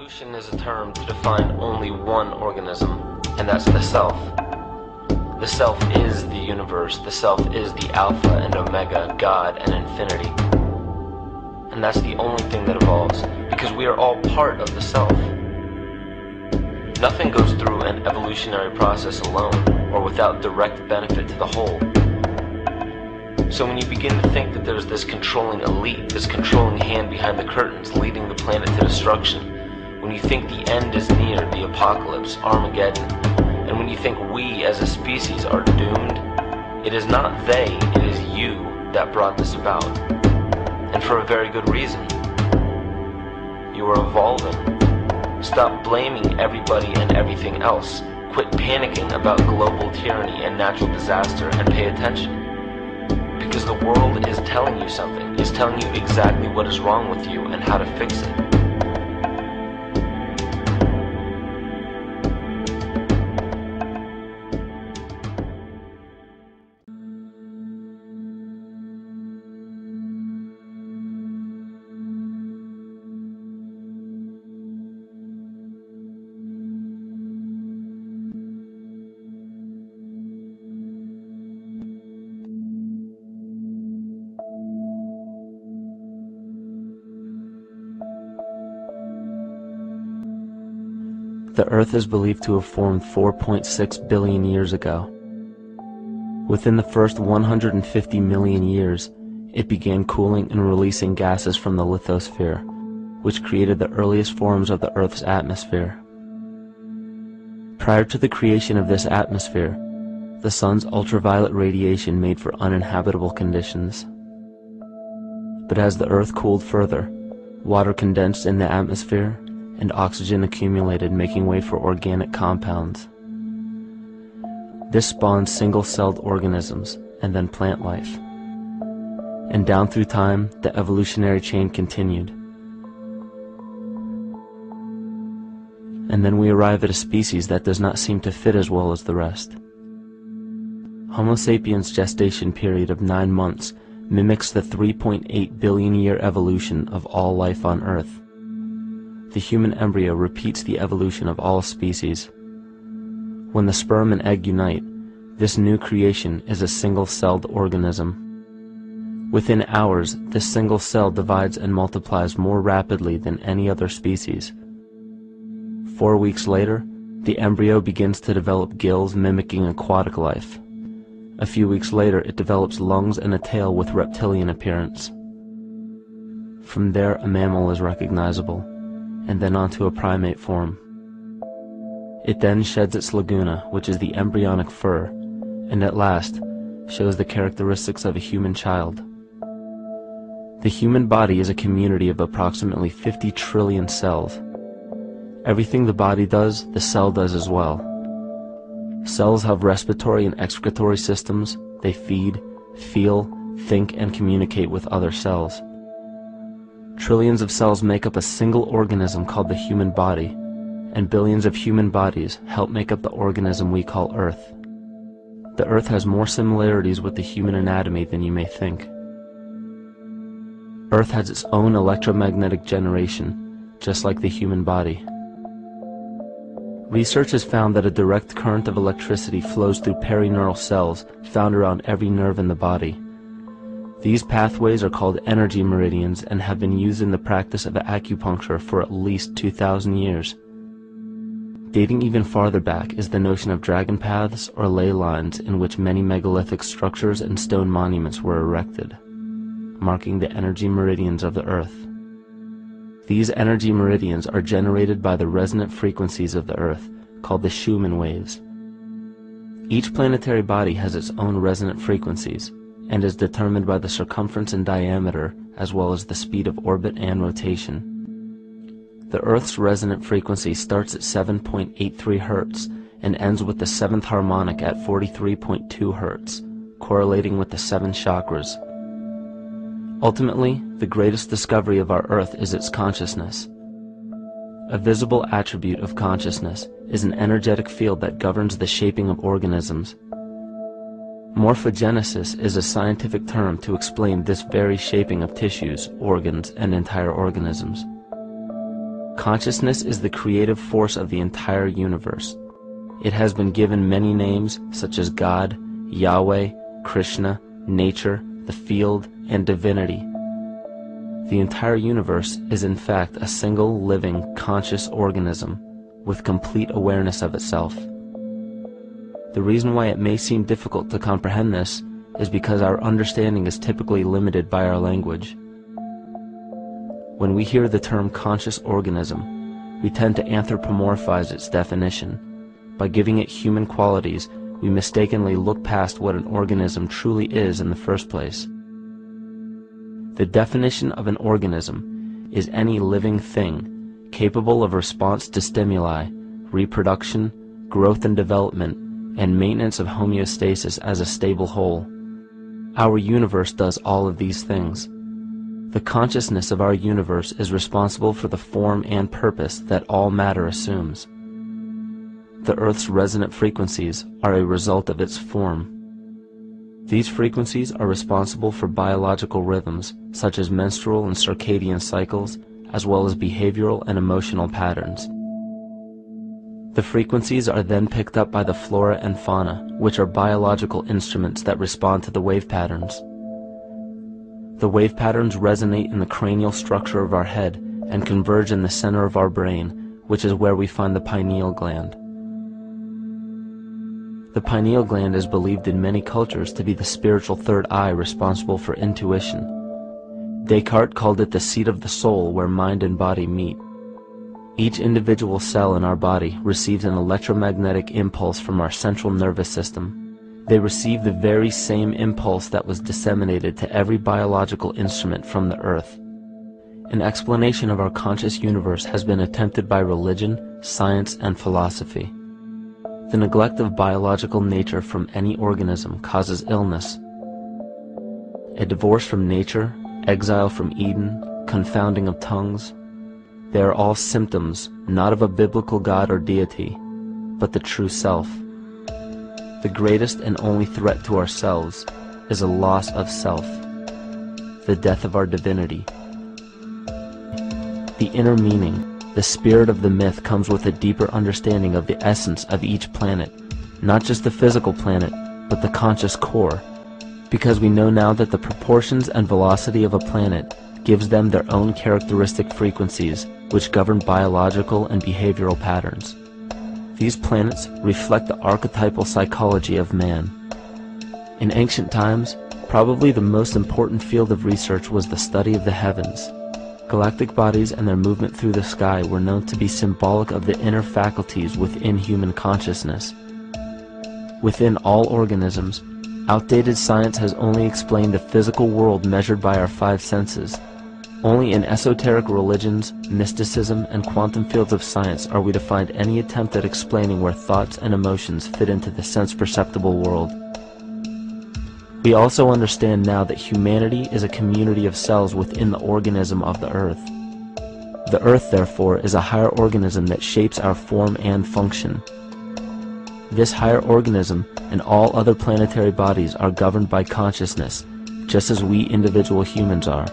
Evolution is a term to define only one organism, and that's the self. The self is the universe, the self is the alpha and omega, God and infinity. And that's the only thing that evolves, because we are all part of the self. Nothing goes through an evolutionary process alone, or without direct benefit to the whole. So when you begin to think that there's this controlling elite, this controlling hand behind the curtains leading the planet to destruction, when you think the end is near, the apocalypse, Armageddon, and when you think we as a species are doomed, it is not they, it is you that brought this about. And for a very good reason. You are evolving. Stop blaming everybody and everything else. Quit panicking about global tyranny and natural disaster and pay attention. Because the world is telling you something, is telling you exactly what is wrong with you and how to fix it. The Earth is believed to have formed 4.6 billion years ago. Within the first 150 million years, it began cooling and releasing gases from the lithosphere, which created the earliest forms of the Earth's atmosphere. Prior to the creation of this atmosphere, the sun's ultraviolet radiation made for uninhabitable conditions. But as the Earth cooled further, water condensed in the atmosphere, and oxygen accumulated, making way for organic compounds. This spawned single-celled organisms, and then plant life. And down through time, the evolutionary chain continued. And then we arrive at a species that does not seem to fit as well as the rest. Homo sapiens' gestation period of 9 months mimics the 3.8 billion year evolution of all life on Earth. The human embryo repeats the evolution of all species. When the sperm and egg unite, this new creation is a single-celled organism. Within hours, this single cell divides and multiplies more rapidly than any other species. 4 weeks later, the embryo begins to develop gills mimicking aquatic life. A few weeks later, it develops lungs and a tail with reptilian appearance. From there, a mammal is recognizable, and then onto a primate form. It then sheds its laguna, which is the embryonic fur, and at last shows the characteristics of a human child. The human body is a community of approximately 50 trillion cells. Everything the body does, the cell does as well. Cells have respiratory and excretory systems. They feed, feel, think, and communicate with other cells. Trillions of cells make up a single organism called the human body, and billions of human bodies help make up the organism we call Earth. The Earth has more similarities with the human anatomy than you may think. Earth has its own electromagnetic generation, just like the human body. Research has found that a direct current of electricity flows through perineural cells found around every nerve in the body. These pathways are called energy meridians and have been used in the practice of acupuncture for at least 2,000 years. Dating even farther back is the notion of dragon paths or ley lines in which many megalithic structures and stone monuments were erected, marking the energy meridians of the Earth. These energy meridians are generated by the resonant frequencies of the Earth, called the Schumann waves. Each planetary body has its own resonant frequencies, and is determined by the circumference and diameter, as well as the speed of orbit and rotation. The Earth's resonant frequency starts at 7.83 Hz and ends with the 7th harmonic at 43.2 Hz, correlating with the 7 chakras. Ultimately, the greatest discovery of our Earth is its consciousness. A visible attribute of consciousness is an energetic field that governs the shaping of organisms. Morphogenesis is a scientific term to explain this very shaping of tissues, organs, and entire organisms. Consciousness is the creative force of the entire universe. It has been given many names such as God, Yahweh, Krishna, nature, the field, and divinity. The entire universe is in fact a single living, conscious organism with complete awareness of itself. The reason why it may seem difficult to comprehend this is because our understanding is typically limited by our language. When we hear the term conscious organism, we tend to anthropomorphize its definition. By giving it human qualities, we mistakenly look past what an organism truly is in the first place. The definition of an organism is any living thing capable of response to stimuli, reproduction, growth and development, and maintenance of homeostasis as a stable whole. Our universe does all of these things. The consciousness of our universe is responsible for the form and purpose that all matter assumes. The Earth's resonant frequencies are a result of its form. These frequencies are responsible for biological rhythms, such as menstrual and circadian cycles, as well as behavioral and emotional patterns. The frequencies are then picked up by the flora and fauna, which are biological instruments that respond to the wave patterns. The wave patterns resonate in the cranial structure of our head and converge in the center of our brain, which is where we find the pineal gland. The pineal gland is believed in many cultures to be the spiritual third eye responsible for intuition. Descartes called it the seat of the soul where mind and body meet. Each individual cell in our body receives an electromagnetic impulse from our central nervous system. They receive the very same impulse that was disseminated to every biological instrument from the earth. An explanation of our conscious universe has been attempted by religion, science, and philosophy. The neglect of biological nature from any organism causes illness. A divorce from nature, exile from Eden, confounding of tongues, they are all symptoms not of a biblical God or deity, but the true self. The greatest and only threat to ourselves is a loss of self, the death of our divinity. The inner meaning, the spirit of the myth, comes with a deeper understanding of the essence of each planet, not just the physical planet, but the conscious core, because we know now that the proportions and velocity of a planet gives them their own characteristic frequencies, which govern biological and behavioral patterns. These planets reflect the archetypal psychology of man. In ancient times, probably the most important field of research was the study of the heavens. Galactic bodies and their movement through the sky were known to be symbolic of the inner faculties within human consciousness. Within all organisms, outdated science has only explained the physical world measured by our five senses. Only in esoteric religions, mysticism, and quantum fields of science are we to find any attempt at explaining where thoughts and emotions fit into the sense-perceptible world. We also understand now that humanity is a community of cells within the organism of the Earth. The Earth, therefore, is a higher organism that shapes our form and function. This higher organism and all other planetary bodies are governed by consciousness, just as we individual humans are.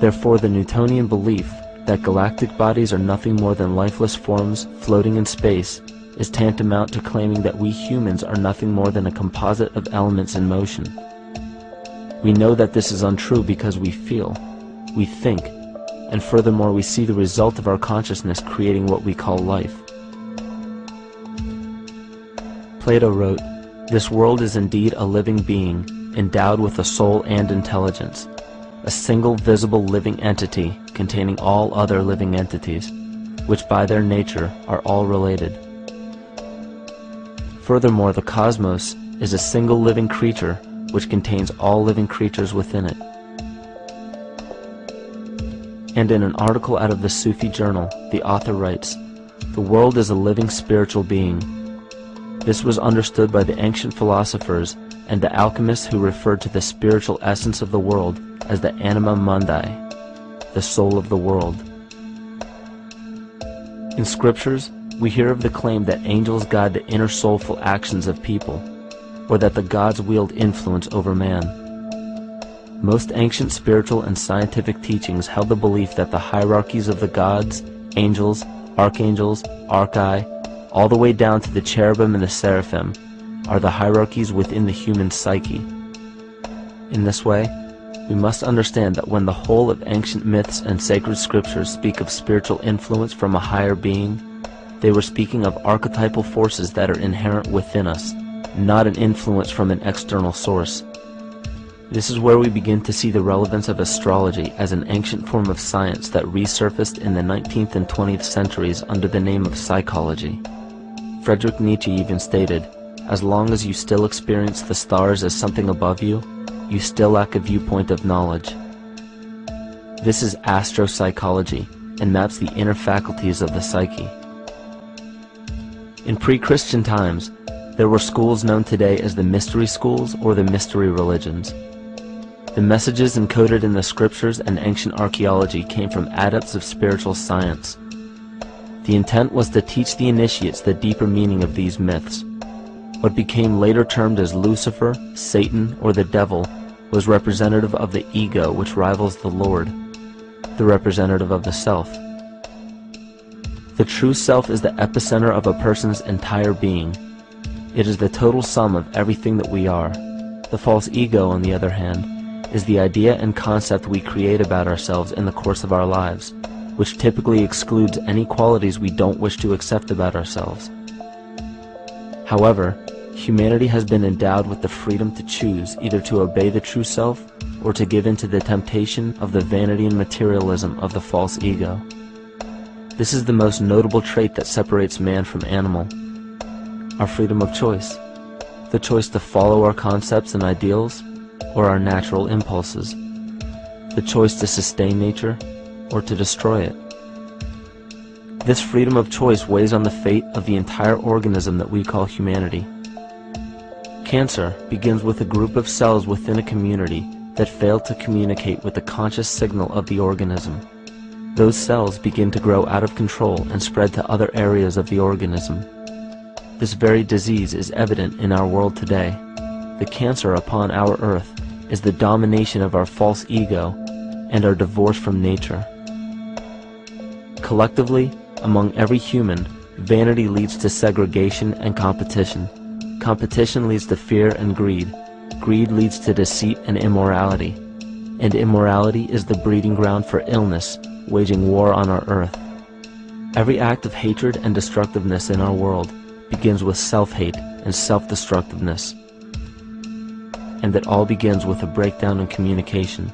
Therefore, the Newtonian belief that galactic bodies are nothing more than lifeless forms floating in space is tantamount to claiming that we humans are nothing more than a composite of elements in motion. We know that this is untrue because we feel, we think, and furthermore we see the result of our consciousness creating what we call life. Plato wrote, "This world is indeed a living being, endowed with a soul and intelligence, a single visible living entity containing all other living entities, which by their nature are all related." Furthermore, the cosmos is a single living creature which contains all living creatures within it. And in an article out of the Sufi journal, the author writes, "The world is a living spiritual being." This was understood by the ancient philosophers and the alchemists who referred to the spiritual essence of the world as the anima mundi, the soul of the world. In scriptures, we hear of the claim that angels guide the inner soulful actions of people, or that the gods wield influence over man. Most ancient spiritual and scientific teachings held the belief that the hierarchies of the gods, angels, archangels, archai, all the way down to the cherubim and the seraphim, are the hierarchies within the human psyche. In this way, we must understand that when the whole of ancient myths and sacred scriptures speak of spiritual influence from a higher being, they were speaking of archetypal forces that are inherent within us, not an influence from an external source. This is where we begin to see the relevance of astrology as an ancient form of science that resurfaced in the 19th and 20th centuries under the name of psychology. Friedrich Nietzsche even stated, "As long as you still experience the stars as something above you, you still lack a viewpoint of knowledge." This is astropsychology and maps the inner faculties of the psyche. In pre-Christian times, there were schools known today as the mystery schools or the mystery religions. The messages encoded in the scriptures and ancient archaeology came from adepts of spiritual science. The intent was to teach the initiates the deeper meaning of these myths. What became later termed as Lucifer, Satan, or the devil was representative of the ego, which rivals the Lord, the representative of the self. The true self is the epicenter of a person's entire being. It is the total sum of everything that we are. The false ego, on the other hand, is the idea and concept we create about ourselves in the course of our lives, which typically excludes any qualities we don't wish to accept about ourselves. However, humanity has been endowed with the freedom to choose either to obey the true self or to give in to the temptation of the vanity and materialism of the false ego. This is the most notable trait that separates man from animal: our freedom of choice, the choice to follow our concepts and ideals or our natural impulses, the choice to sustain nature or to destroy it. This freedom of choice weighs on the fate of the entire organism that we call humanity. Cancer begins with a group of cells within a community that fail to communicate with the conscious signal of the organism. Those cells begin to grow out of control and spread to other areas of the organism. This very disease is evident in our world today. The cancer upon our earth is the domination of our false ego and our divorce from nature. Collectively, among every human, vanity leads to segregation and competition. Competition leads to fear and greed. Greed leads to deceit and immorality. And immorality is the breeding ground for illness, waging war on our earth. Every act of hatred and destructiveness in our world begins with self-hate and self-destructiveness. And it all begins with a breakdown in communication.